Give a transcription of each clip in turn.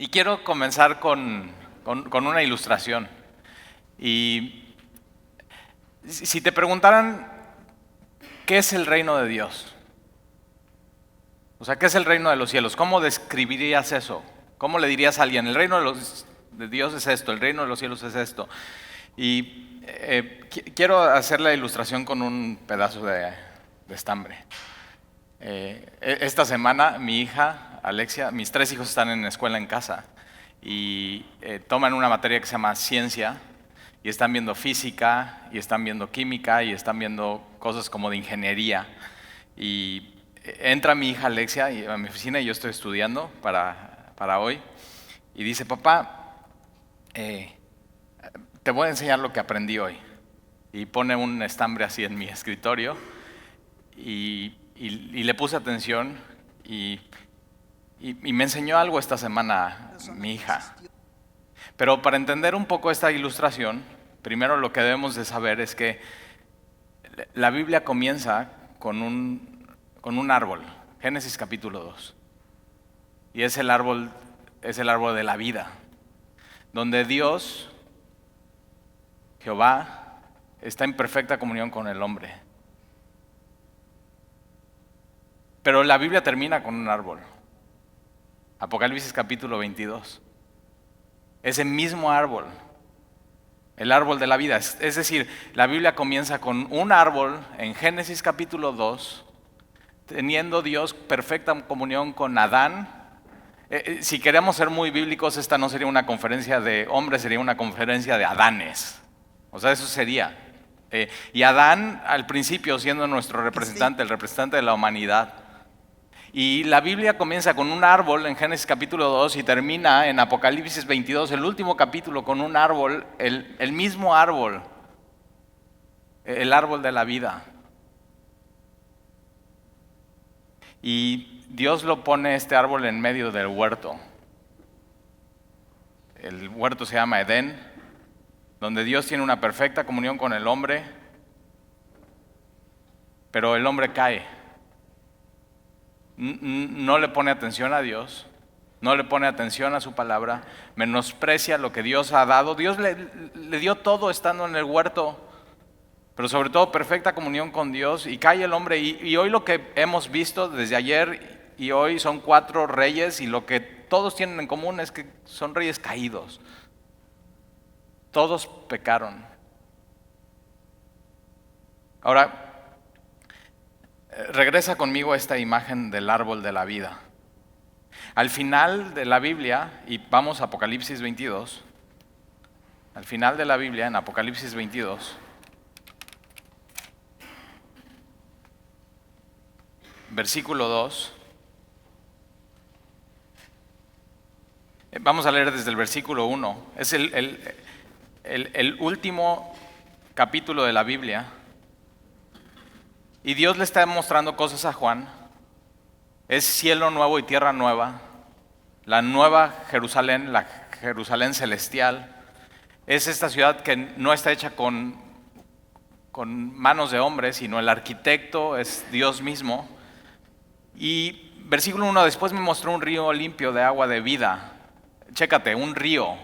Y quiero comenzar con una ilustración. Y si te preguntaran, ¿qué es el reino de Dios? O sea, ¿qué es el reino de los cielos? ¿Cómo describirías eso? ¿Cómo le dirías a alguien, el reino de Dios es esto, el reino de los cielos es esto? Y quiero hacer la ilustración con un pedazo de estambre. Esta semana mi hija, Alexia, mis 3 hijos están en escuela en casa y toman una materia que se llama ciencia y están viendo física y están viendo química y están viendo cosas como de ingeniería. Y entra mi hija Alexia a mi oficina y yo estoy estudiando para hoy y dice, papá, te voy a enseñar lo que aprendí hoy. Y pone un estambre así en mi escritorio y le puse atención y me enseñó algo esta semana mi hija. Pero para entender un poco esta ilustración, primero lo que debemos de saber es que la Biblia comienza con un árbol, Génesis capítulo 2. Y es el árbol de la vida, donde Dios, Jehová, está en perfecta comunión con el hombre. Pero la Biblia termina con un árbol. Apocalipsis capítulo 22. Ese mismo árbol, el árbol de la vida. Es decir, la Biblia comienza con un árbol en Génesis capítulo 2, teniendo Dios perfecta comunión con Adán. Si queremos ser muy bíblicos, esta no sería una conferencia de hombres, sería una conferencia de Adanes. O sea, eso sería. Y Adán, al principio, siendo nuestro representante, el representante de la humanidad. Y la Biblia comienza con un árbol en Génesis capítulo 2 y termina en Apocalipsis 22, el último capítulo, con un árbol, el mismo árbol, el árbol de la vida. Y Dios lo pone este árbol en medio del huerto. El huerto se llama Edén, donde Dios tiene una perfecta comunión con el hombre, pero el hombre cae. No le pone atención a Dios, no le pone atención a su palabra, menosprecia lo que Dios ha dado. Dios le dio todo estando en el huerto, pero sobre todo perfecta comunión con Dios, y cae el hombre. Y hoy lo que hemos visto desde ayer y hoy son 4 reyes, y lo que todos tienen en común es que son reyes caídos. Todos pecaron. Ahora, regresa conmigo a esta imagen del árbol de la vida. Al final de la Biblia, y vamos a Apocalipsis 22, al final de la Biblia, en Apocalipsis 22, versículo 2, vamos a leer desde el versículo 1, es el último capítulo de la Biblia, y Dios le está mostrando cosas a Juan. Es cielo nuevo y tierra nueva, la nueva Jerusalén, la Jerusalén celestial. Es esta ciudad que no está hecha con manos de hombres, sino el arquitecto es Dios mismo. Y versículo 1, después me mostró un río limpio de agua de vida. Chécate, un río.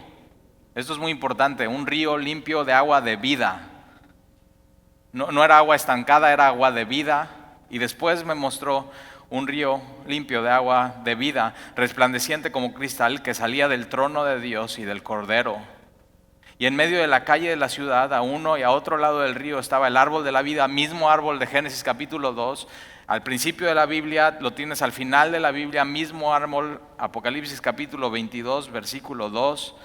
Esto es muy importante, un río limpio de agua de vida. No era agua estancada, era agua de vida. Y después me mostró un río limpio de agua de vida, resplandeciente como cristal, que salía del trono de Dios y del Cordero. Y en medio de la calle de la ciudad, a uno y a otro lado del río, estaba el árbol de la vida, mismo árbol de Génesis capítulo 2. Al principio de la Biblia, lo tienes al final de la Biblia, mismo árbol, Apocalipsis capítulo 22, versículo 2.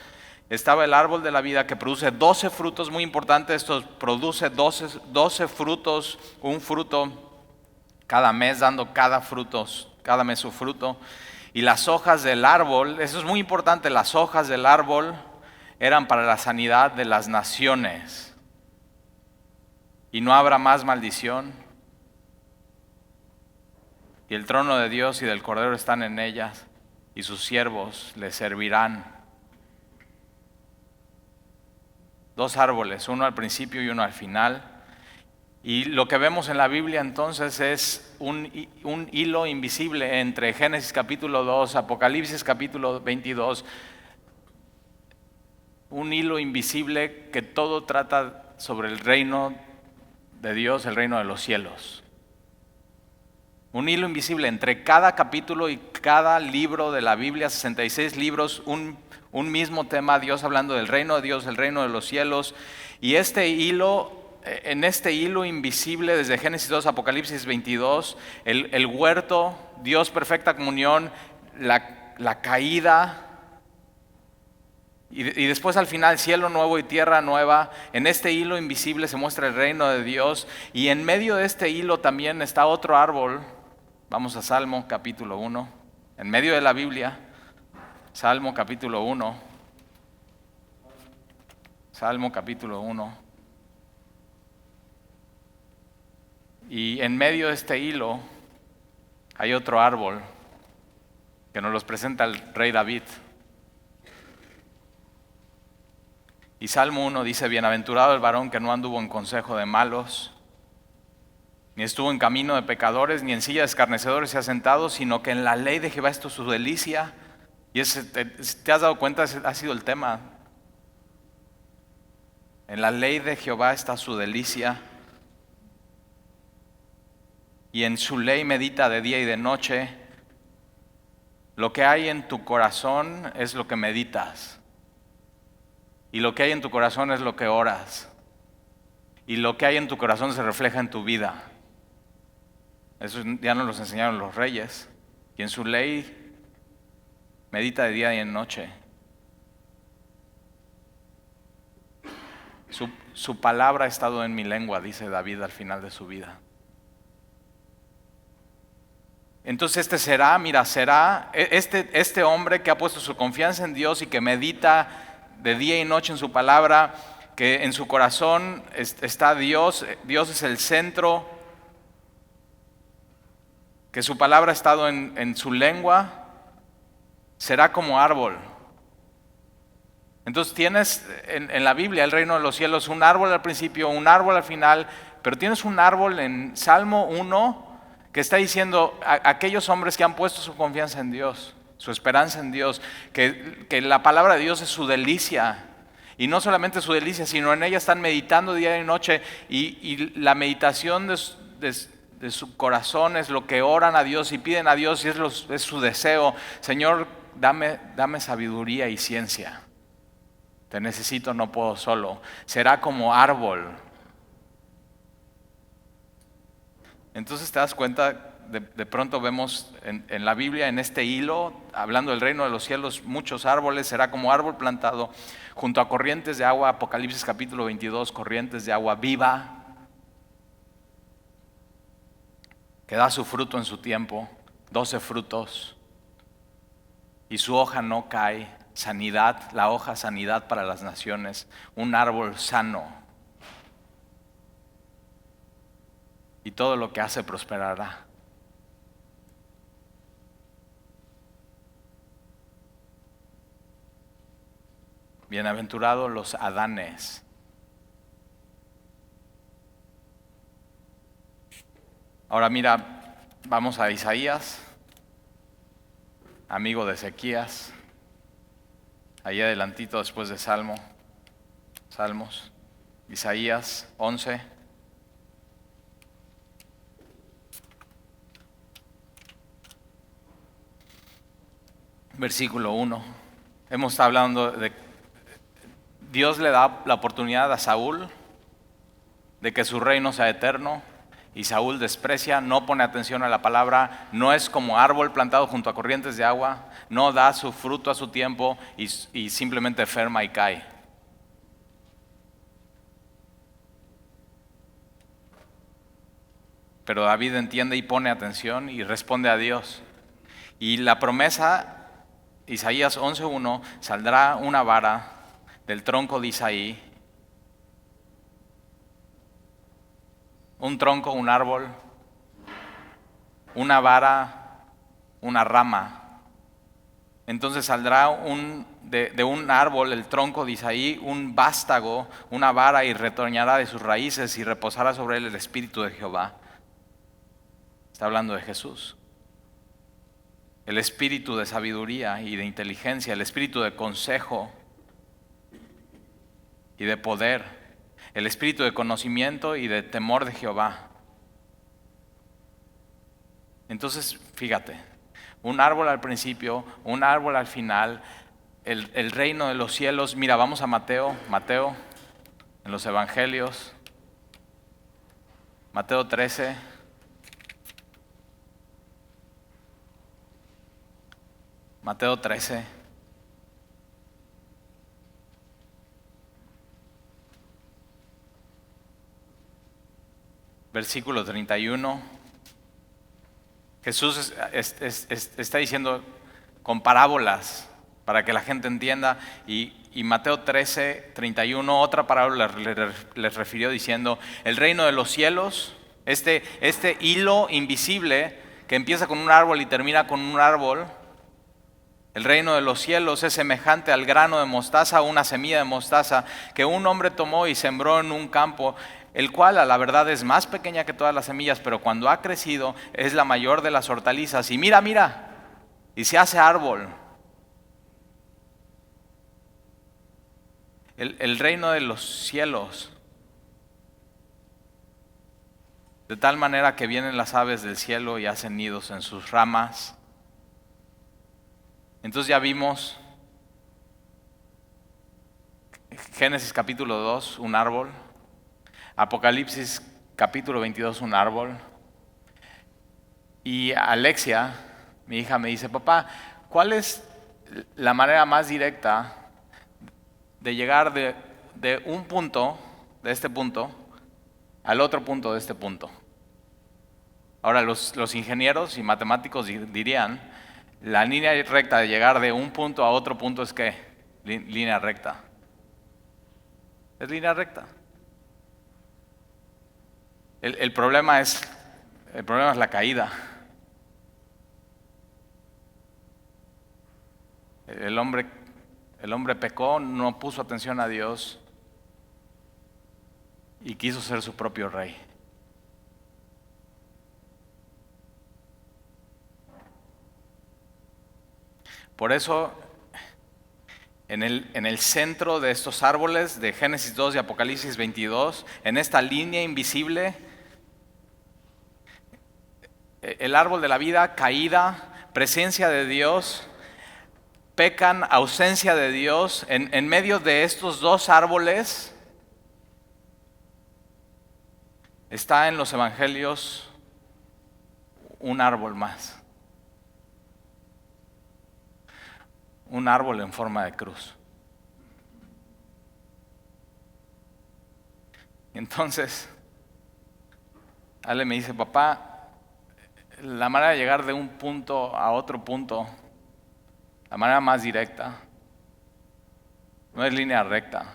Estaba el árbol de la vida que produce 12 frutos, muy importante esto, produce 12 frutos, un fruto cada mes, dando cada mes su fruto. Y las hojas del árbol, eso es muy importante, las hojas del árbol eran para la sanidad de las naciones. Y no habrá más maldición. Y el trono de Dios y del Cordero están en ellas, y sus siervos le servirán. 2 árboles, uno al principio y uno al final. Y lo que vemos en la Biblia entonces es un hilo invisible entre Génesis capítulo 2, Apocalipsis capítulo 22, un hilo invisible que todo trata sobre el reino de Dios, el reino de los cielos. Un hilo invisible entre cada capítulo y cada libro de la Biblia, 66 libros, un mismo tema, Dios hablando del reino de Dios, el reino de los cielos. Y en este hilo invisible, desde Génesis 2, Apocalipsis 22, el huerto, Dios, perfecta comunión, la caída, y después al final cielo nuevo y tierra nueva. En este hilo invisible se muestra el reino de Dios, y en medio de este hilo también está otro árbol. Vamos a Salmo capítulo 1, en medio de la Biblia, Salmo capítulo 1, Salmo capítulo 1. Y en medio de este hilo hay otro árbol que nos los presenta el rey David. Y Salmo 1 dice: bienaventurado el varón que no anduvo en consejo de malos, ni estuvo en camino de pecadores, ni en silla de escarnecedores se ha sentado, sino que en la ley de Jehová está su delicia. Y ¿te has dado cuenta? Ese ha sido el tema. En la ley de Jehová está su delicia, y en su ley medita de día y de noche. Lo que hay en tu corazón es lo que meditas. Y lo que hay en tu corazón es lo que oras. Y lo que hay en tu corazón se refleja en tu vida. Eso ya nos lo enseñaron los reyes. Y en su ley medita de día y de noche. Su palabra ha estado en mi lengua, dice David al final de su vida. Entonces será este hombre que ha puesto su confianza en Dios y que medita de día y noche en su palabra, que en su corazón está Dios, Dios es el centro, que su palabra ha estado en su lengua, será como árbol. Entonces tienes en la Biblia, el reino de los cielos, un árbol al principio, un árbol al final, pero tienes un árbol en Salmo 1 que está diciendo a aquellos hombres que han puesto su confianza en Dios, su esperanza en Dios, que la palabra de Dios es su delicia. Y no solamente su delicia, sino en ella están meditando día y noche, y la meditación de su corazón es lo que oran a Dios y piden a Dios, y es su deseo. Señor, dame sabiduría y ciencia. Te necesito, no puedo solo. Será como árbol. Entonces te das cuenta, de pronto vemos en la Biblia, en este hilo, hablando del reino de los cielos, muchos árboles. Será como árbol plantado junto a corrientes de agua. Apocalipsis capítulo 22, corrientes de agua viva, que da su fruto en su tiempo, 12 frutos, y su hoja no cae. Sanidad, la hoja sanidad para las naciones, un árbol sano, y todo lo que hace prosperará. Bienaventurados los Adanes. Ahora mira, vamos a Isaías, amigo de Ezequías, ahí adelantito después de Salmos, Isaías 11. Versículo 1. Hemos estado hablando de Dios le da la oportunidad a Saúl de que su reino sea eterno, y Saúl desprecia, no pone atención a la palabra, no es como árbol plantado junto a corrientes de agua, no da su fruto a su tiempo y simplemente enferma y cae. Pero David entiende y pone atención y responde a Dios. Y la promesa, Isaías 11:1, saldrá una vara del tronco de Isaí. Un tronco, un árbol, una vara, una rama. Entonces saldrá de un árbol, el tronco de Isaí, un vástago, una vara, y retoñará de sus raíces, y reposará sobre él el espíritu de Jehová. Está hablando de Jesús. El espíritu de sabiduría y de inteligencia, el espíritu de consejo y de poder, el espíritu de conocimiento y de temor de Jehová. Entonces, fíjate, un árbol al principio, un árbol al final, el reino de los cielos. Mira, vamos a Mateo, en los evangelios, Mateo 13. Mateo 13. Versículo 31. Jesús está diciendo con parábolas para que la gente entienda. Y Mateo 13, 31, otra parábola les refirió diciendo: el reino de los cielos, este hilo invisible que empieza con un árbol y termina con un árbol. El reino de los cielos es semejante al grano de mostaza, una semilla de mostaza que un hombre tomó y sembró en un campo, el cual a la verdad es más pequeña que todas las semillas, pero cuando ha crecido es la mayor de las hortalizas. Y mira, y se hace árbol. El reino de los cielos, de tal manera que vienen las aves del cielo y hacen nidos en sus ramas. Entonces ya vimos Génesis capítulo 2, un árbol. Apocalipsis capítulo 22, un árbol. Y Alexia, mi hija, me dice: papá, ¿cuál es la manera más directa de llegar de un punto, de este punto, al otro punto de este punto? Ahora, los ingenieros y matemáticos dirían: la línea recta de llegar de un punto a otro punto es ¿qué? Línea recta. Es línea recta. El problema es la caída. El hombre pecó, no puso atención a Dios y quiso ser su propio rey. Por eso, en el centro de estos árboles de Génesis 2 y Apocalipsis 22, en esta línea invisible, el árbol de la vida, caída, presencia de Dios, pecan, ausencia de Dios. En medio de estos dos árboles está en los evangelios un árbol más. Un árbol en forma de cruz. Entonces, Ale me dice: papá, la manera de llegar de un punto a otro punto, la manera más directa, no es línea recta.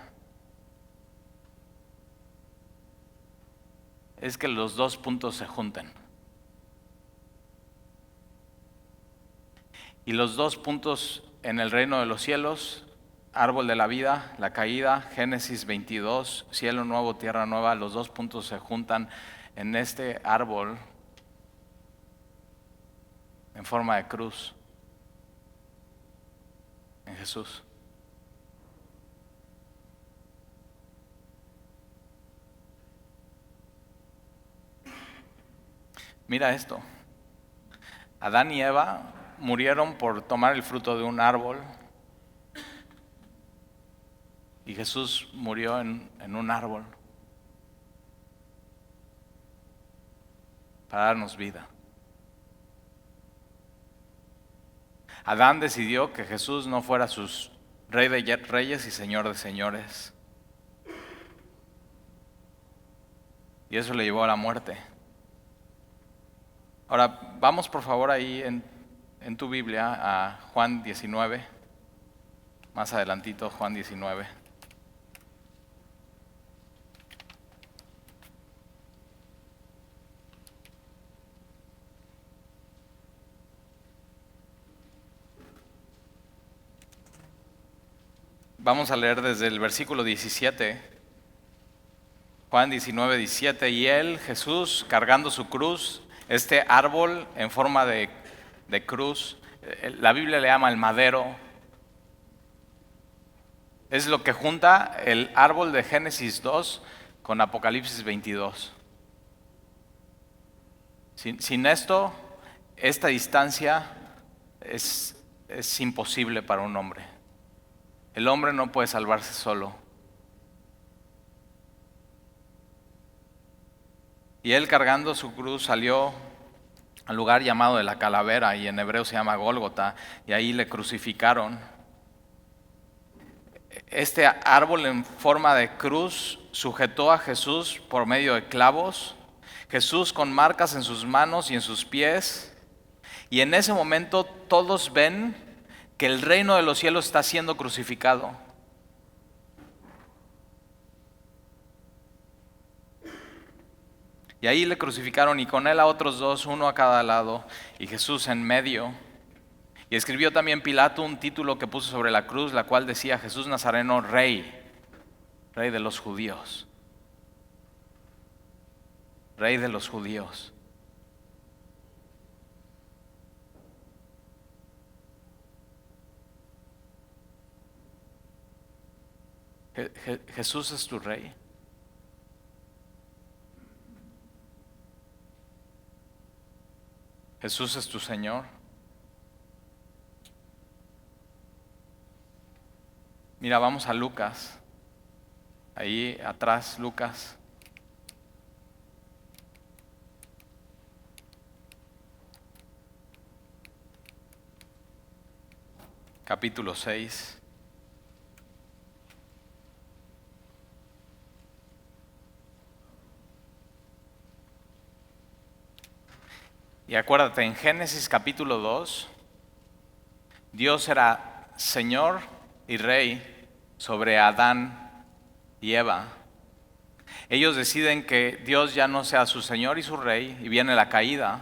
Es que los dos puntos se junten. Y los dos puntos en el reino de los cielos, árbol de la vida, la caída, Génesis 22, cielo nuevo, tierra nueva, los dos puntos se juntan en este árbol en forma de cruz, en Jesús. Mira esto: Adán y Eva murieron por tomar el fruto de un árbol, y Jesús murió en un árbol para darnos vida. Adán decidió que Jesús no fuera su rey de reyes y señor de señores, y eso le llevó a la muerte. Ahora, vamos por favor ahí en tu Biblia a Juan 19, más adelantito, Juan 19. Vamos a leer desde el versículo 17, Juan 19, 17. Y él, Jesús, cargando su cruz, Este árbol en forma de cruz, la Biblia le llama el madero. Es lo que junta el árbol de Génesis 2 con Apocalipsis 22. Sin esto, esta distancia es imposible para un hombre. El hombre no puede salvarse solo. Y él, cargando su cruz, salió al lugar llamado de la calavera, y en hebreo se llama Gólgota, y ahí le crucificaron. Este árbol en forma de cruz sujetó a Jesús por medio de clavos, Jesús con marcas en sus manos y en sus pies, y en ese momento todos ven que el reino de los cielos está siendo crucificado. Y ahí le crucificaron, y con él a otros dos, uno a cada lado, y Jesús en medio. Y escribió también Pilato un título que puso sobre la cruz, la cual decía: Jesús Nazareno, Rey, Rey de los judíos. Rey de los judíos. Jesús es tu Rey. Jesús es tu Señor. Mira, vamos a Lucas. Ahí atrás, Lucas. Capítulo 6. Y acuérdate, en Génesis capítulo 2, Dios era Señor y Rey sobre Adán y Eva. Ellos deciden que Dios ya no sea su Señor y su Rey, y viene la caída.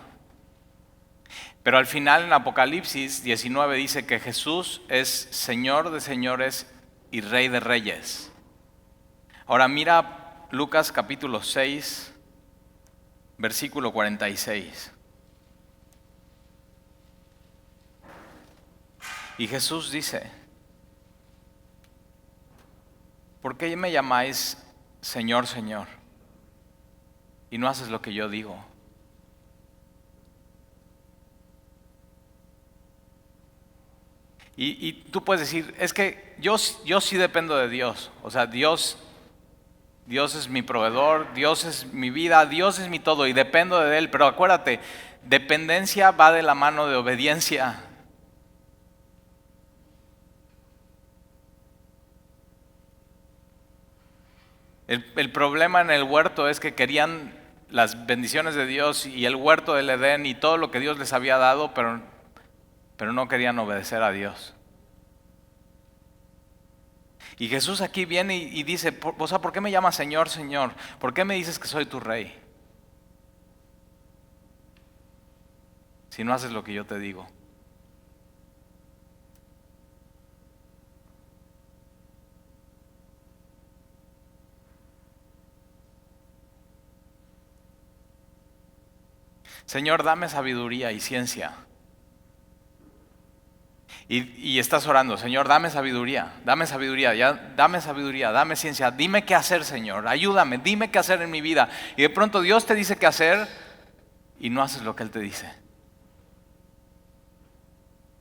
Pero al final en Apocalipsis 19 dice que Jesús es Señor de señores y Rey de reyes. Ahora mira Lucas capítulo 6, versículo 46. Y Jesús dice: ¿por qué me llamáis Señor, Señor, y no haces lo que yo digo? Y tú puedes decir: es que yo sí dependo de Dios. O sea, Dios es mi proveedor, Dios es mi vida, Dios es mi todo y dependo de Él. Pero acuérdate, dependencia va de la mano de obediencia. El problema en el huerto es que querían las bendiciones de Dios y el huerto del Edén y todo lo que Dios les había dado, pero no querían obedecer a Dios. Y Jesús aquí viene y dice: o sea, ¿por qué me llamas Señor, Señor? ¿Por qué me dices que soy tu Rey si no haces lo que yo te digo? Señor, dame sabiduría y ciencia. Y estás orando: Señor, dame sabiduría, dame ciencia, dime qué hacer, Señor, ayúdame, dime qué hacer en mi vida. Y de pronto Dios te dice qué hacer y no haces lo que Él te dice.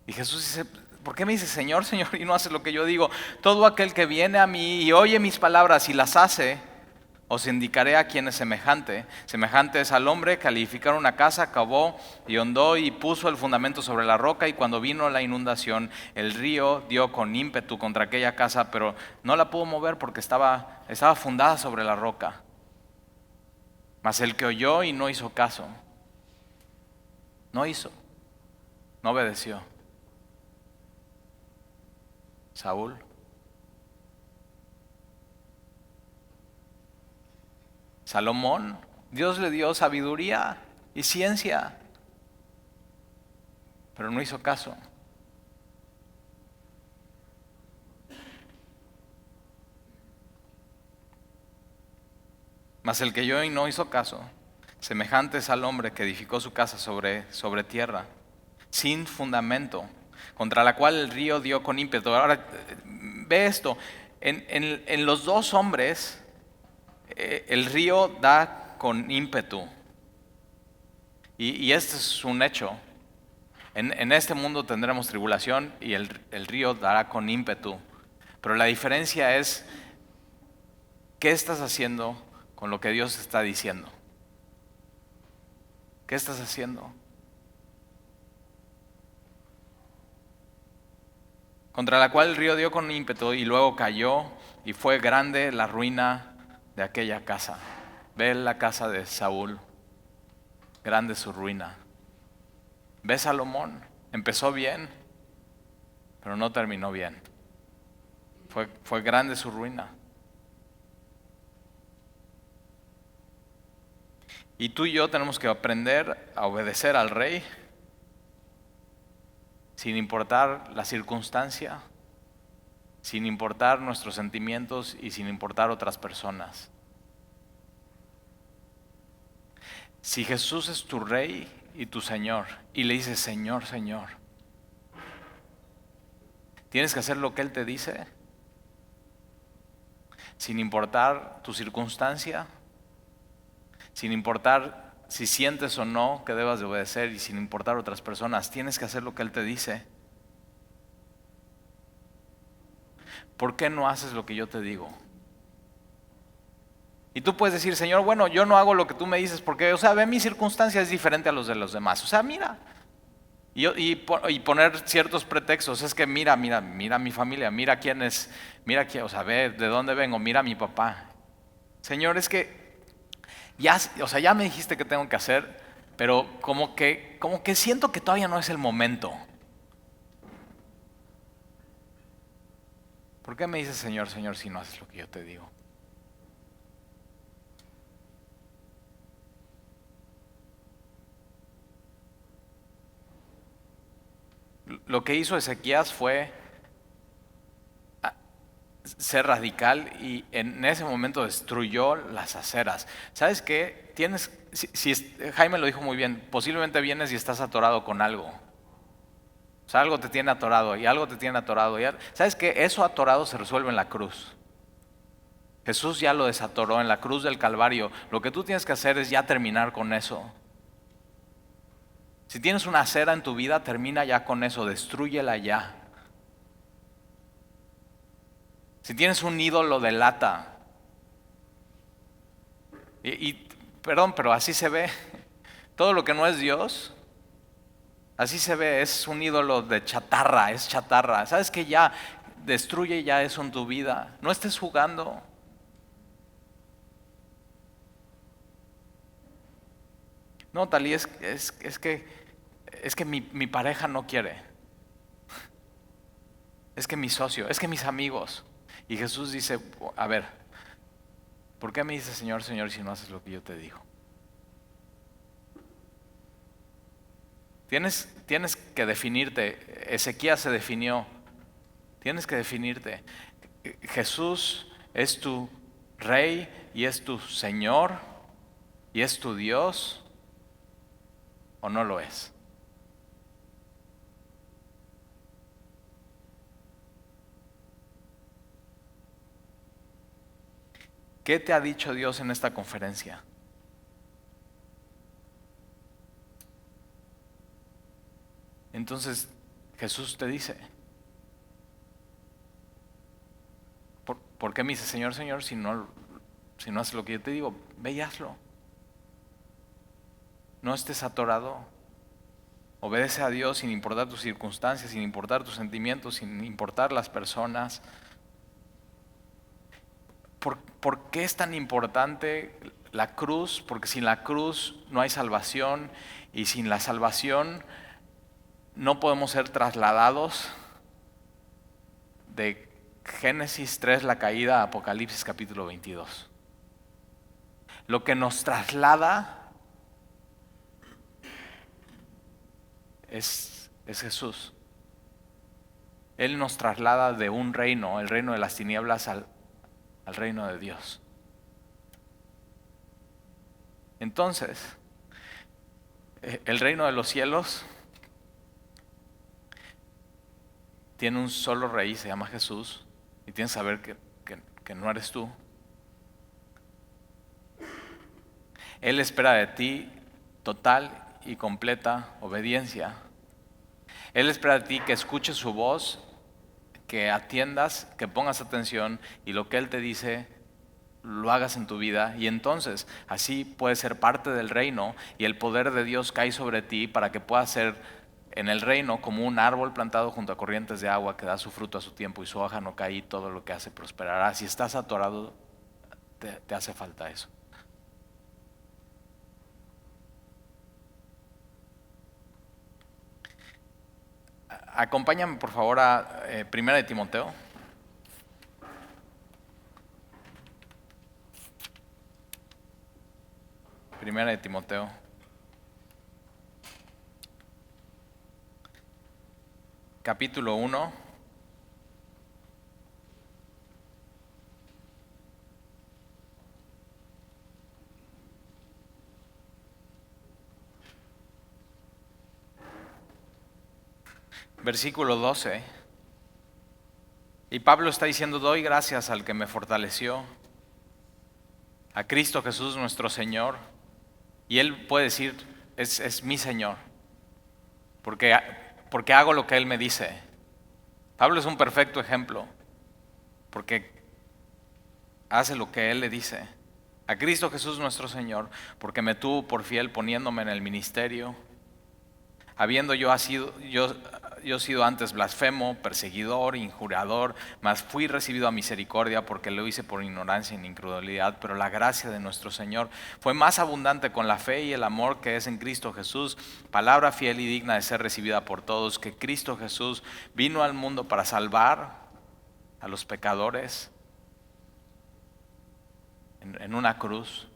Y Jesús dice: ¿por qué me dices Señor, Señor, y no haces lo que yo digo? Todo aquel que viene a mí y oye mis palabras y las hace, os indicaré a quién es semejante. Semejante es al hombre que al edificar una casa cavó y hondó y puso el fundamento sobre la roca, y cuando vino la inundación, el río dio con ímpetu contra aquella casa, pero no la pudo mover porque estaba fundada sobre la roca. Mas el que oyó y no hizo caso, no obedeció. Saúl. Salomón, Dios le dio sabiduría y ciencia, pero no hizo caso. Mas el que oyó y no hizo caso, semejantes al hombre que edificó su casa sobre tierra, sin fundamento, contra la cual el río dio con ímpetu. Ahora, ve esto, en los dos hombres, el río da con ímpetu. Y este es un hecho. En este mundo tendremos tribulación y el río dará con ímpetu. Pero la diferencia es, ¿qué estás haciendo con lo que Dios está diciendo? ¿Qué estás haciendo? Contra la cual el río dio con ímpetu y luego cayó y fue grande la ruina de aquella casa. Ve la casa de Saúl, grande su ruina. Ve Salomón, empezó bien, pero no terminó bien. Fue grande su ruina. Y tú y yo tenemos que aprender a obedecer al rey sin importar la circunstancia, sin importar nuestros sentimientos y sin importar otras personas. Si Jesús es tu rey y tu Señor y le dices Señor, Señor, tienes que hacer lo que Él te dice sin importar tu circunstancia, sin importar si sientes o no que debas de obedecer y sin importar otras personas, tienes que hacer lo que Él te dice. ¿Por qué no haces lo que yo te digo? Y tú puedes decir, Señor, bueno, yo no hago lo que tú me dices porque, ve, mi circunstancia es diferente a los de los demás. Mira. Y poner ciertos pretextos. Es que mira mi familia, mira quién es, ve de dónde vengo, mira a mi papá. Señor, es que ya me dijiste que tengo que hacer, pero como que siento que todavía no es el momento. ¿Por qué me dices Señor, Señor, si no haces lo que yo te digo? Lo que hizo Ezequías fue ser radical y en ese momento destruyó las aceras. ¿Sabes qué? Jaime lo dijo muy bien, posiblemente vienes y estás atorado con algo. Algo te tiene atorado y algo te tiene atorado. ¿Sabes qué? Eso atorado se resuelve en la cruz. Jesús ya lo desatoró en la cruz del Calvario. Lo que tú tienes que hacer es ya terminar con eso. Si tienes una acera en tu vida, termina ya con eso, destrúyela ya. Si tienes un ídolo de lata, perdón, pero así se ve. Todo lo que no es Dios, así se ve, es un ídolo de chatarra, es chatarra. ¿Sabes qué? Ya destruye ya eso en tu vida. No estés jugando. No, Talí, es que mi pareja no quiere. Es que mi socio, es que mis amigos. Y Jesús dice, a ver, ¿por qué me dices Señor, Señor si no haces lo que yo te digo? Tienes que definirte. Ezequías se definió. Tienes que definirte. Jesús es tu Rey y es tu Señor y es tu Dios, ¿o no lo es? ¿Qué te ha dicho Dios en esta conferencia? Entonces Jesús te dice, ¿por qué me dice Señor, Señor si no haces lo que yo te digo? Ve y hazlo. No estés atorado. Obedece a Dios sin importar tus circunstancias, sin importar tus sentimientos, sin importar las personas. ¿Por qué es tan importante la cruz? Porque sin la cruz no hay salvación y sin la salvación no podemos ser trasladados de Génesis 3, la caída, a Apocalipsis capítulo 22. Lo que nos traslada es Jesús. Él nos traslada de un reino, el reino de las tinieblas, al reino de Dios. Entonces, el reino de los cielos tiene un solo rey, se llama Jesús, y tienes que saber que no eres tú. Él espera de ti total y completa obediencia. Él espera de ti que escuches su voz, que atiendas, que pongas atención y lo que Él te dice lo hagas en tu vida, y entonces así puedes ser parte del reino y el poder de Dios cae sobre ti para que puedas ser en el reino como un árbol plantado junto a corrientes de agua que da su fruto a su tiempo y su hoja no cae y todo lo que hace prosperará. Si estás atorado, te hace falta eso. Acompáñame por favor a 1 de Timoteo. Primera de Timoteo. Capítulo 1. Versículo 12. Y Pablo está diciendo, doy gracias al que me fortaleció, a Cristo Jesús nuestro Señor. Y él puede decir, es mi Señor, porque hago lo que Él me dice. Pablo es un perfecto ejemplo, porque hace lo que Él le dice. A Cristo Jesús nuestro Señor, porque me tuvo por fiel poniéndome en el ministerio, habiendo yo sido antes blasfemo, perseguidor, injuriador, mas fui recibido a misericordia porque lo hice por ignorancia y incredulidad, pero la gracia de nuestro Señor fue más abundante con la fe y el amor que es en Cristo Jesús, palabra fiel y digna de ser recibida por todos, que Cristo Jesús vino al mundo para salvar a los pecadores en una cruz.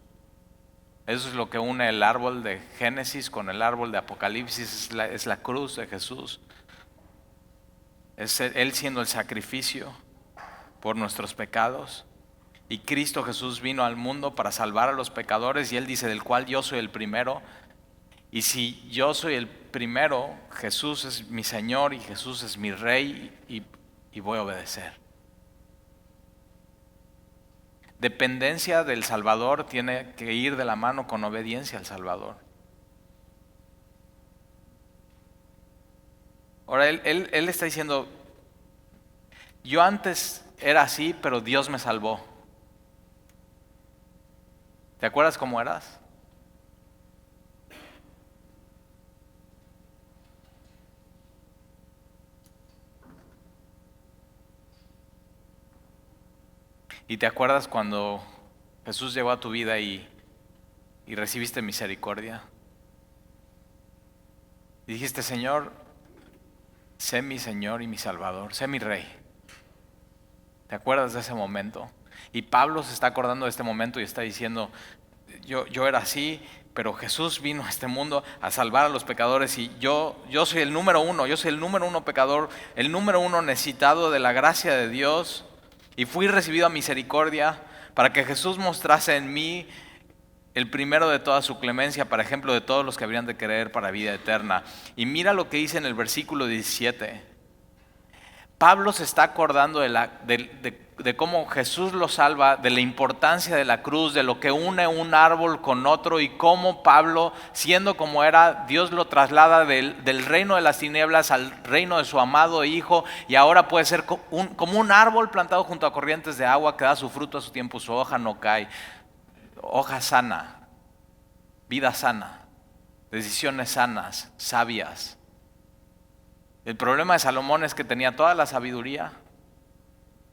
Eso es lo que une el árbol de Génesis con el árbol de Apocalipsis, es la cruz de Jesús. Es Él siendo el sacrificio por nuestros pecados. Y Cristo Jesús vino al mundo para salvar a los pecadores y Él dice, del cual yo soy el primero. Y si yo soy el primero, Jesús es mi Señor y Jesús es mi Rey y voy a obedecer. Dependencia del Salvador tiene que ir de la mano con obediencia al Salvador. Ahora él está diciendo, yo antes era así, pero Dios me salvó. ¿Te acuerdas cómo eras? ¿Y te acuerdas cuando Jesús llegó a tu vida y recibiste misericordia? Y dijiste, Señor, sé mi Señor y mi Salvador, sé mi Rey. ¿Te acuerdas de ese momento? Y Pablo se está acordando de este momento y está diciendo, yo era así, pero Jesús vino a este mundo a salvar a los pecadores y yo soy el número uno, yo soy el número uno pecador, el número uno necesitado de la gracia de Dios. Y fui recibido a misericordia para que Jesús mostrase en mí el primero de toda su clemencia, para ejemplo de todos los que habrían de creer para vida eterna. Y mira lo que dice en el versículo 17. Pablo se está acordando de cómo Jesús lo salva, de la importancia de la cruz, de lo que une un árbol con otro y cómo Pablo, siendo como era, Dios lo traslada del reino de las tinieblas al reino de su amado Hijo y ahora puede ser como un árbol plantado junto a corrientes de agua que da su fruto a su tiempo, su hoja no cae. Hoja sana, vida sana, decisiones sanas, sabias. El problema de Salomón es que tenía toda la sabiduría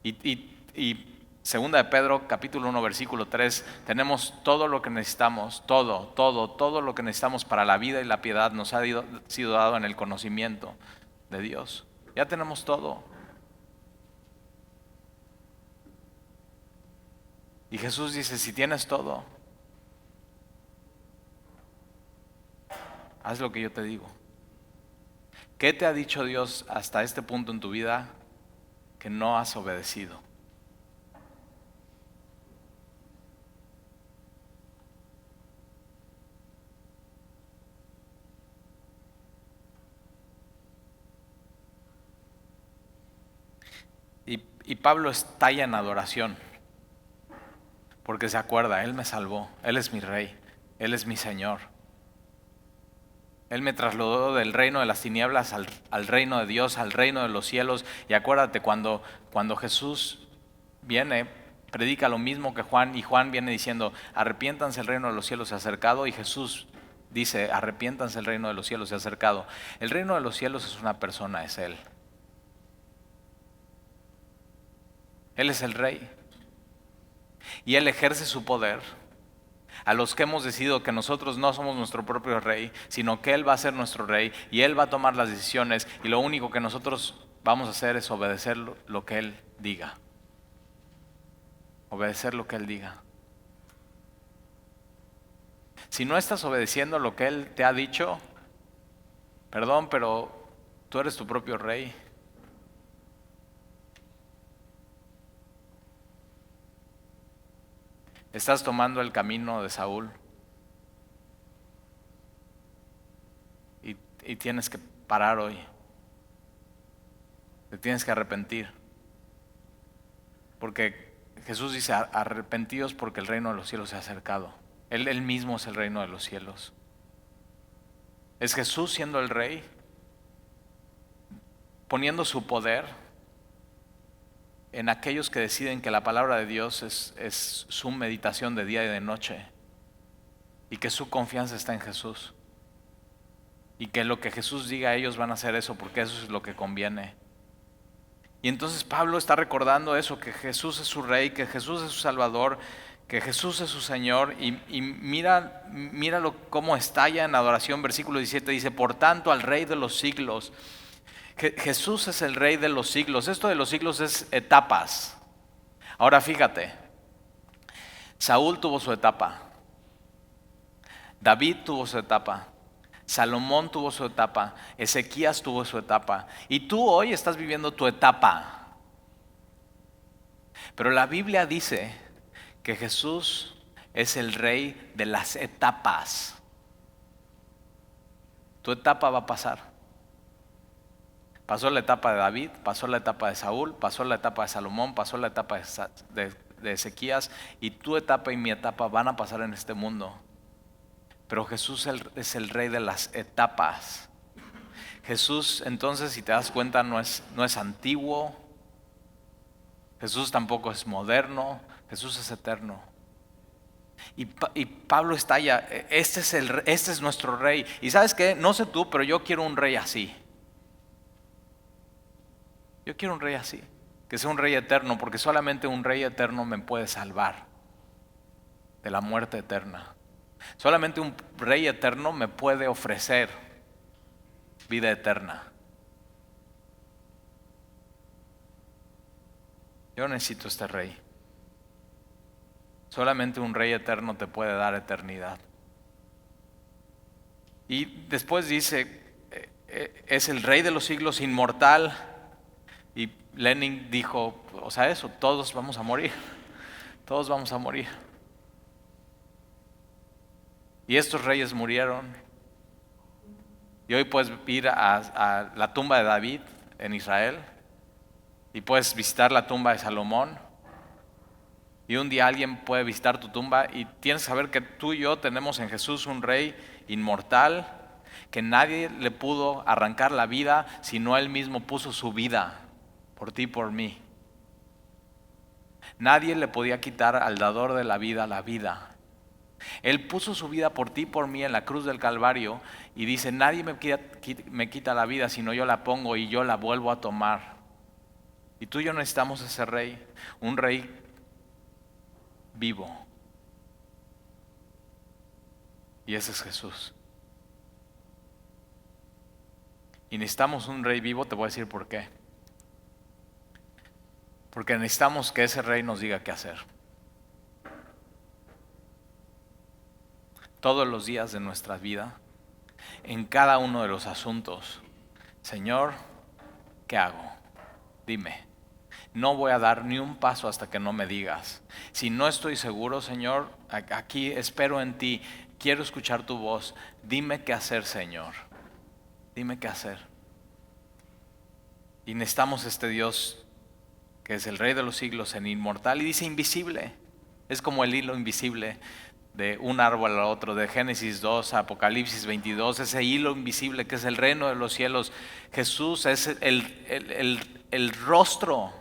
y segunda de Pedro, capítulo 1, versículo 3, tenemos todo lo que necesitamos, todo lo que necesitamos para la vida y la piedad nos ha sido dado en el conocimiento de Dios. Ya tenemos todo. Y Jesús dice, si tienes todo, haz lo que yo te digo. ¿Qué te ha dicho Dios hasta este punto en tu vida que no has obedecido? Y Pablo estalla en adoración, porque se acuerda, Él me salvó, Él es mi rey, Él es mi Señor. Él me trasladó del reino de las tinieblas al reino de Dios, al reino de los cielos. Y acuérdate, cuando Jesús viene, predica lo mismo que Juan, y Juan viene diciendo, arrepiéntanse, el reino de los cielos se ha acercado, y Jesús dice, arrepiéntanse, el reino de los cielos se ha acercado. El reino de los cielos es una persona, es Él. Él es el rey. Y Él ejerce su poder a los que hemos decidido que nosotros no somos nuestro propio rey, sino que Él va a ser nuestro rey y Él va a tomar las decisiones, y lo único que nosotros vamos a hacer es obedecer lo que Él diga. Obedecer lo que Él diga. Si no estás obedeciendo lo que Él te ha dicho, perdón, pero tú eres tu propio rey. Estás tomando el camino de Saúl y tienes que parar hoy. Te tienes que arrepentir. Porque Jesús dice, arrepentidos porque el reino de los cielos se ha acercado. Él mismo es el reino de los cielos. Es Jesús siendo el rey, poniendo su poder en aquellos que deciden que la palabra de Dios es su meditación de día y de noche, y que su confianza está en Jesús, y que lo que Jesús diga ellos van a hacer eso porque eso es lo que conviene. Y entonces Pablo está recordando eso, que Jesús es su rey, que Jesús es su salvador, que Jesús es su Señor, y míralo cómo estalla en adoración. Versículo 17 dice, por tanto al Rey de los siglos. Jesús es el Rey de los siglos. Esto de los siglos es etapas. Ahora fíjate, Saúl tuvo su etapa, David tuvo su etapa, Salomón tuvo su etapa, Ezequías tuvo su etapa, y tú hoy estás viviendo tu etapa. Pero la Biblia dice que Jesús es el Rey de las etapas. Tu etapa va a pasar. Pasó la etapa de David, pasó la etapa de Saúl, pasó la etapa de Salomón, pasó la etapa de Ezequías, y tu etapa y mi etapa van a pasar en este mundo. Pero Jesús es el Rey de las etapas. Jesús, entonces, si te das cuenta, no es antiguo. Jesús tampoco es moderno. Jesús es eterno. Y Pablo está allá. Este es nuestro Rey. Y ¿sabes qué? No sé tú, pero yo quiero un Rey así. Yo quiero un Rey así, que sea un Rey eterno, porque solamente un Rey eterno me puede salvar de la muerte eterna. Solamente un Rey eterno me puede ofrecer vida eterna. Yo necesito este Rey. Solamente un Rey eterno te puede dar eternidad. Y después dice, es el Rey de los siglos, inmortal. Y Lenin dijo, o sea, eso, todos vamos a morir. Todos vamos a morir. Y estos reyes murieron. Y hoy puedes ir a la tumba de David en Israel, y puedes visitar la tumba de Salomón, y un día alguien puede visitar tu tumba, y tienes que saber que tú y yo tenemos en Jesús un Rey inmortal, que nadie le pudo arrancar la vida, sino Él mismo puso su vida por ti y por mí. Nadie le podía quitar al dador de la vida. Él puso su vida por ti y por mí en la cruz del Calvario, y dice, nadie me quita la vida, sino yo la pongo y yo la vuelvo a tomar. Y tú y yo necesitamos ese Rey, un Rey vivo. Y ese es Jesús. Y necesitamos un Rey vivo, te voy a decir por qué. Porque necesitamos que ese Rey nos diga qué hacer. Todos los días de nuestra vida, en cada uno de los asuntos. Señor, ¿qué hago? Dime. No voy a dar ni un paso hasta que no me digas. Si no estoy seguro, Señor, aquí espero en ti. Quiero escuchar tu voz. Dime qué hacer, Señor. Dime qué hacer. Y necesitamos este Dios que es el Rey de los siglos, el inmortal, y dice invisible. Es como el hilo invisible de un árbol al otro, de Génesis 2 a Apocalipsis 22, ese hilo invisible que es el reino de los cielos. Jesús es el rostro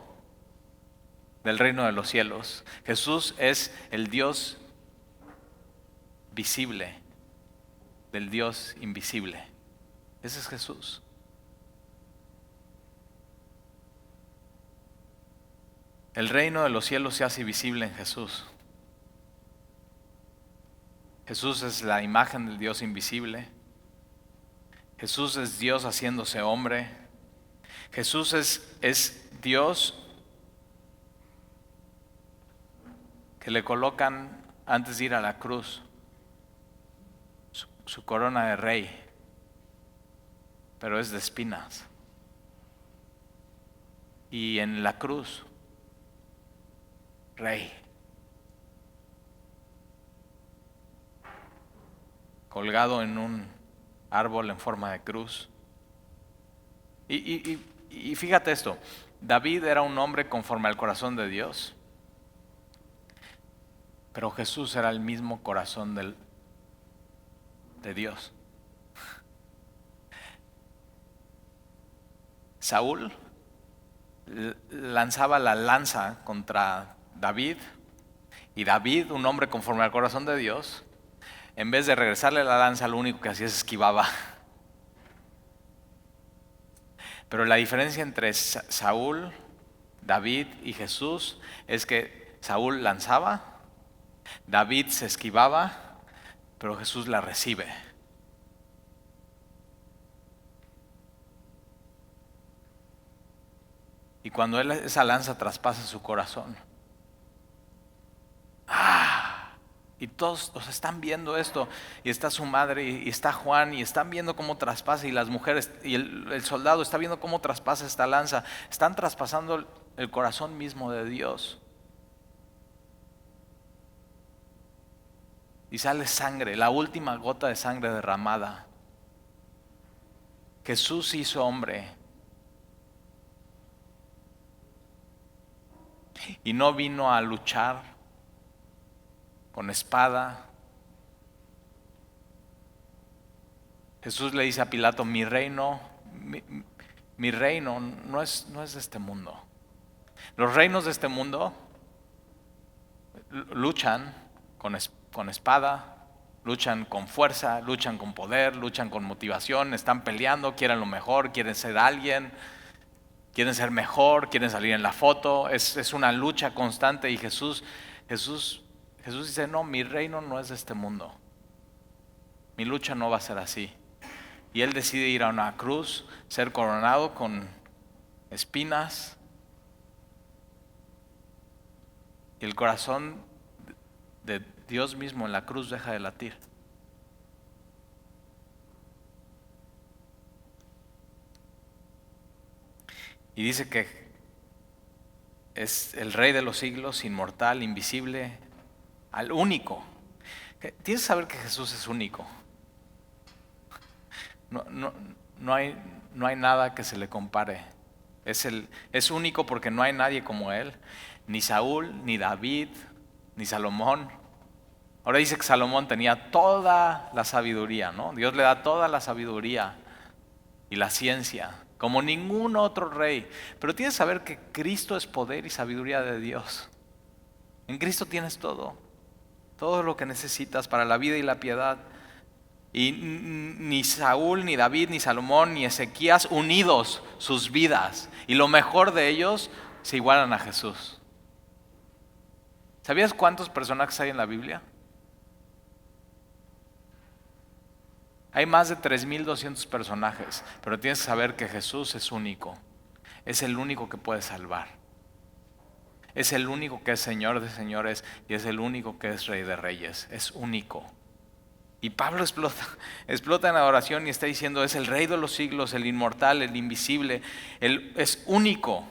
del reino de los cielos. Jesús es el Dios visible del Dios invisible. Ese es Jesús. El reino de los cielos se hace visible en Jesús. Jesús es la imagen del Dios invisible. Jesús es Dios haciéndose hombre. Jesús es Dios que le colocan antes de ir a la cruz su corona de rey, pero es de espinas. Y en la cruz, rey, colgado en un árbol en forma de cruz. Y fíjate esto, David era un hombre conforme al corazón de Dios, pero Jesús era el mismo corazón de Dios. Saúl lanzaba la lanza contra David, y David, un hombre conforme al corazón de Dios, en vez de regresarle la lanza, lo único que hacía es esquivaba. Pero la diferencia entre Saúl, David y Jesús es que Saúl lanzaba, David se esquivaba, pero Jesús la recibe. Y cuando esa lanza traspasa su corazón, y todos están viendo esto, y está su madre, y está Juan, y están viendo cómo traspasa, y las mujeres, y el soldado está viendo cómo traspasa esta lanza. Están traspasando el corazón mismo de Dios. Y sale sangre, la última gota de sangre derramada. Jesús se hizo hombre. Y no vino a luchar con espada. Jesús le dice a Pilato, mi reino no es de este mundo. Los reinos de este mundo luchan con espada, luchan con fuerza, luchan con poder, luchan con motivación, están peleando, quieren lo mejor, quieren ser alguien, quieren ser mejor, quieren salir en la foto. Es una lucha constante, y Jesús dice, no, mi reino no es de este mundo. Mi lucha no va a ser así. Y Él decide ir a una cruz, ser coronado con espinas. Y el corazón de Dios mismo en la cruz deja de latir. Y dice que es el Rey de los siglos, inmortal, invisible, al único. Tienes que saber que Jesús es único. No hay nada que se le compare. Es único porque no hay nadie como Él. Ni Saúl, ni David, ni Salomón. Ahora dice que Salomón tenía toda la sabiduría, ¿no? Dios le da toda la sabiduría y la ciencia, como ningún otro rey. Pero tienes que saber que Cristo es poder y sabiduría de Dios. En Cristo tienes todo lo que necesitas para la vida y la piedad. Y ni Saúl, ni David, ni Salomón, ni Ezequías, unidos sus vidas, y lo mejor de ellos, se igualan a Jesús. ¿Sabías cuántos personajes hay en la Biblia? Hay más de 3,200 personajes, pero tienes que saber que Jesús es único. Es el único que puede salvar. Es el único que es Señor de señores, y es el único que es Rey de reyes. Es único. Y Pablo explota en adoración y está diciendo, es el Rey de los siglos, el inmortal, el invisible. Es único.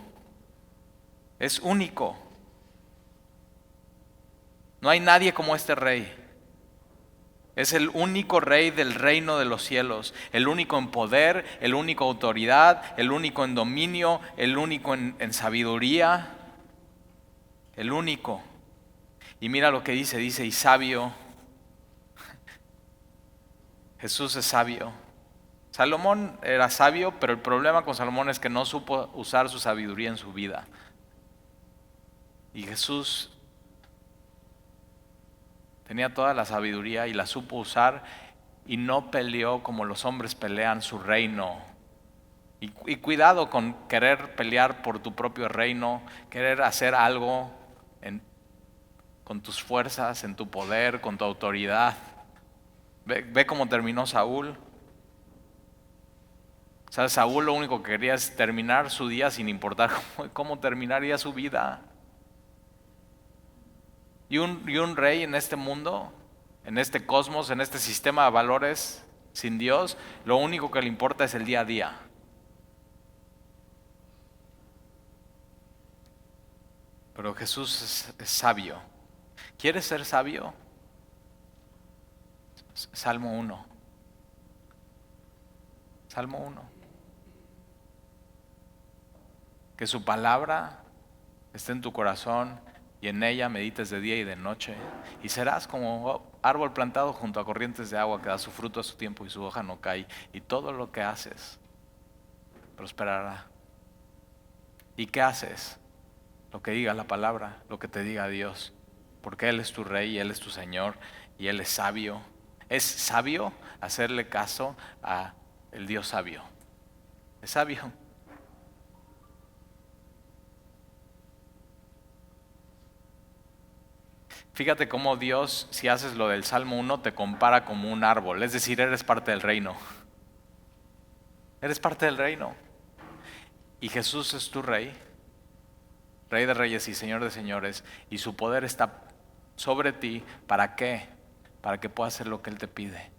Es único. No hay nadie como este Rey. Es el único Rey del reino de los cielos, el único en poder, el único en autoridad, el único en dominio, el único en sabiduría. el único. Y mira lo que dice, y sabio. Jesús es sabio. Salomón era sabio, pero el problema con Salomón es que no supo usar su sabiduría en su vida. Y Jesús tenía toda la sabiduría y la supo usar y no peleó como los hombres pelean su reino. Y cuidado con querer pelear por tu propio reino, querer hacer algo con tus fuerzas, en tu poder, con tu autoridad. Ve cómo terminó Saúl. O sea, Saúl lo único que quería es terminar su día sin importar cómo terminaría su vida. Y un rey en este mundo, en este cosmos, en este sistema de valores sin Dios, lo único que le importa es el día a día. Pero Jesús es sabio. ¿Quieres ser sabio? Salmo 1. Salmo 1. Que su palabra esté en tu corazón y en ella medites de día y de noche. Y serás como árbol plantado junto a corrientes de agua que da su fruto a su tiempo y su hoja no cae. Y todo lo que haces prosperará. ¿Y qué haces? Lo que diga la palabra, lo que te diga Dios. Porque Él es tu Rey, Él es tu Señor y Él es sabio. Es sabio hacerle caso a el Dios sabio. Es sabio. Fíjate cómo Dios, si haces lo del Salmo 1, te compara como un árbol. Es decir, eres parte del reino. Eres parte del reino. Y Jesús es tu Rey. Rey de reyes y Señor de señores. Y su poder está sobre ti. ¿Para qué? Para que puedas hacer lo que Él te pide.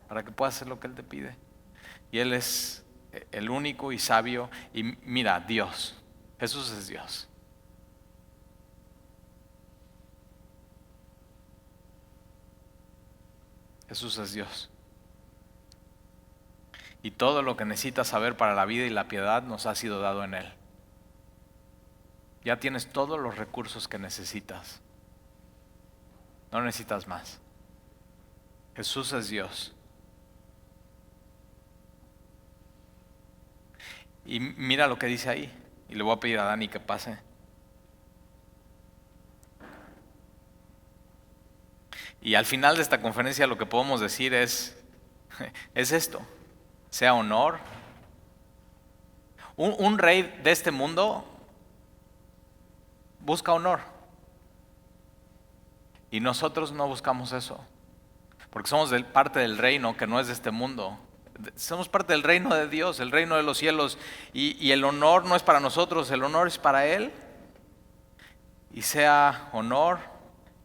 Para que puedas hacer lo que Él te pide. Y Él es el único y sabio. Y mira, Dios. Jesús es Dios. Jesús es Dios. Y todo lo que necesitas saber para la vida y la piedad nos ha sido dado en Él. Ya tienes todos los recursos que necesitas. No necesitas más. Jesús es Dios. Y mira lo que dice ahí. Y le voy a pedir a Dani que pase. Y al final de esta conferencia lo que podemos decir es esto. Sea honor. Un rey de este mundo busca honor. Y nosotros no buscamos eso. Porque somos parte del reino que no es de este mundo. Somos parte del reino de Dios, el reino de los cielos. Y el honor no es para nosotros, el honor es para Él. Y sea honor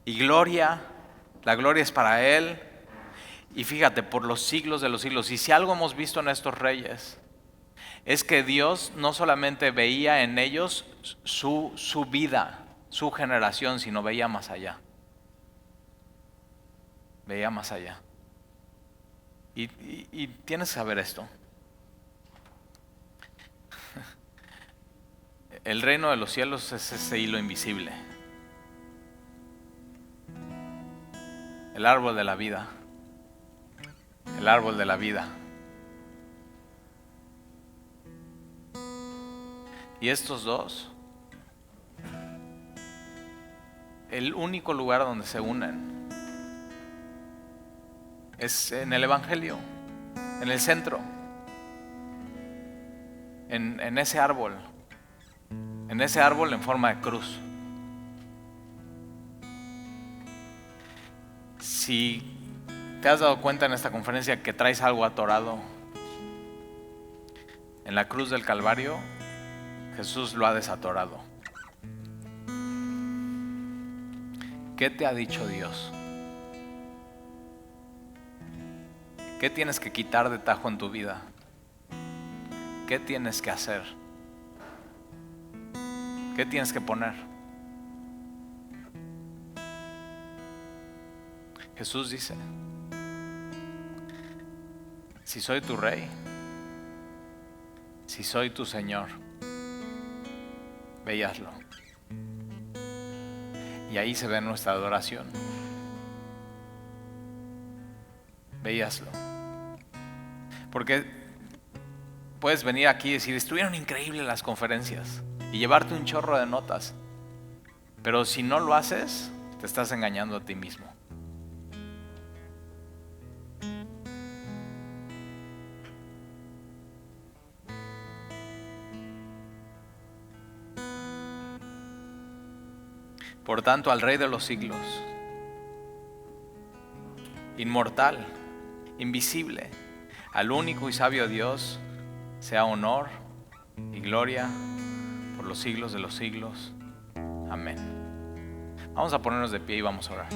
y gloria. La gloria es para Él. Y fíjate, por los siglos de los siglos. Y si algo hemos visto en estos reyes, es que Dios no solamente veía en ellos su vida, su generación, sino veía más allá. Veía más allá. Y tienes que saber esto. El reino de los cielos es ese hilo invisible. El árbol de la vida. El árbol de la vida. Y estos dos, el único lugar donde se unen es en el Evangelio, en el centro, en ese árbol en forma de cruz. Si te has dado cuenta en esta conferencia que traes algo atorado, en la cruz del Calvario, Jesús lo ha desatorado. ¿Qué te ha dicho Dios? ¿Qué tienes que quitar de tajo en tu vida? ¿Qué tienes que hacer? ¿Qué tienes que poner? Jesús dice, si soy tu rey, si soy tu Señor, Ve y hazlo. Y ahí se ve nuestra adoración. Ve y hazlo. Porque puedes venir aquí y decir, estuvieron increíbles las conferencias, y llevarte un chorro de notas. Pero si no lo haces, te estás engañando a ti mismo. Por tanto, al Rey de los siglos, inmortal, invisible, al único y sabio Dios, sea honor y gloria por los siglos de los siglos. Amén. Vamos a ponernos de pie y vamos a orar.